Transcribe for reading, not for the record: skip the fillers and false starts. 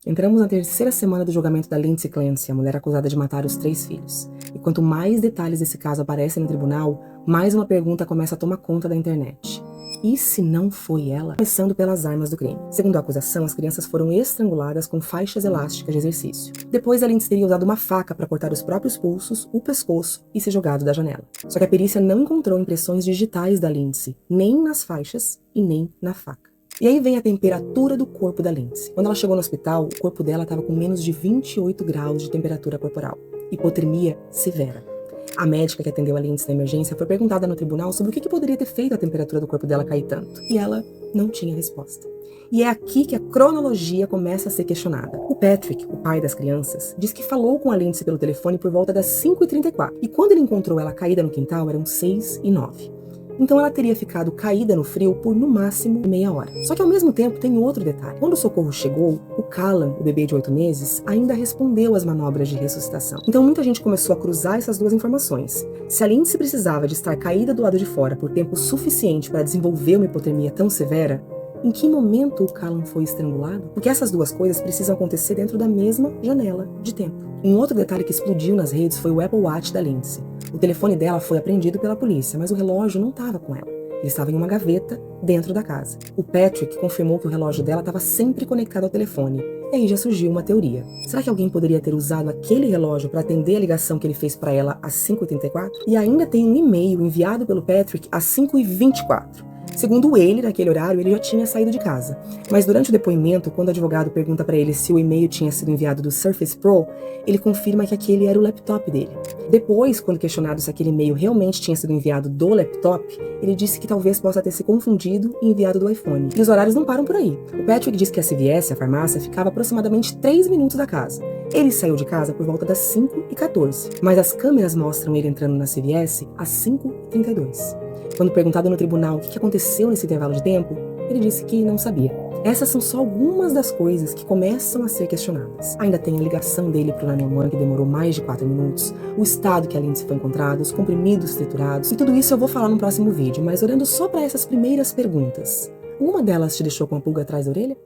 Entramos na terceira semana do julgamento da Lindsay Clancy, a mulher acusada de matar os 3 filhos. E quanto mais detalhes desse caso aparecem no tribunal, mais uma pergunta começa a tomar conta da internet. E se não foi ela? Começando pelas armas do crime. Segundo a acusação, as crianças foram estranguladas com faixas elásticas de exercício. Depois, a Lindsay teria usado uma faca para cortar os próprios pulsos, o pescoço e ser jogado da janela. Só que a perícia não encontrou impressões digitais da Lindsay, nem nas faixas e nem na faca. E aí vem a temperatura do corpo da Lindsay. Quando ela chegou no hospital, o corpo dela estava com menos de 28 graus de temperatura corporal. Hipotermia severa. A médica que atendeu a Lindsay na emergência foi perguntada no tribunal sobre o que poderia ter feito a temperatura do corpo dela cair tanto. E ela não tinha resposta. E é aqui que a cronologia começa a ser questionada. O Patrick, o pai das crianças, diz que falou com a Lindsay pelo telefone por volta das 5h34. E quando ele encontrou ela caída no quintal, eram 6h09. Então ela teria ficado caída no frio por no máximo meia hora. Só que ao mesmo tempo tem outro detalhe. Quando o socorro chegou, o Callan, o bebê de 8 meses, ainda respondeu às manobras de ressuscitação. Então muita gente começou a cruzar essas duas informações. Se a Lindsay precisava de estar caída do lado de fora por tempo suficiente para desenvolver uma hipotermia tão severa, em que momento o Callan foi estrangulado? Porque essas duas coisas precisam acontecer dentro da mesma janela de tempo. Um outro detalhe que explodiu nas redes foi o Apple Watch da Lindsay. O telefone dela foi apreendido pela polícia, mas o relógio não estava com ela. Ele estava em uma gaveta dentro da casa. O Patrick confirmou que o relógio dela estava sempre conectado ao telefone. E aí já surgiu uma teoria. Será que alguém poderia ter usado aquele relógio para atender a ligação que ele fez para ela às 5h34? E ainda tem um e-mail enviado pelo Patrick às 5h24. Segundo ele, naquele horário, ele já tinha saído de casa. Mas durante o depoimento, quando o advogado pergunta para ele se o e-mail tinha sido enviado do Surface Pro, ele confirma que aquele era o laptop dele. Depois, quando questionado se aquele e-mail realmente tinha sido enviado do laptop, ele disse que talvez possa ter se confundido e enviado do iPhone. E os horários não param por aí. O Patrick diz que a CVS, a farmácia, ficava aproximadamente 3 minutos da casa. Ele saiu de casa por volta das 5h14, mas as câmeras mostram ele entrando na CVS às 5h32. Quando perguntado no tribunal o que aconteceu nesse intervalo de tempo, ele disse que não sabia. Essas são só algumas das coisas que começam a ser questionadas. Ainda tem a ligação dele para o 911, que demorou mais de 4 minutos, o estado que a Lindsay foi encontrada, os comprimidos triturados, e tudo isso eu vou falar no próximo vídeo, mas olhando só para essas primeiras perguntas, alguma delas te deixou com a pulga atrás da orelha?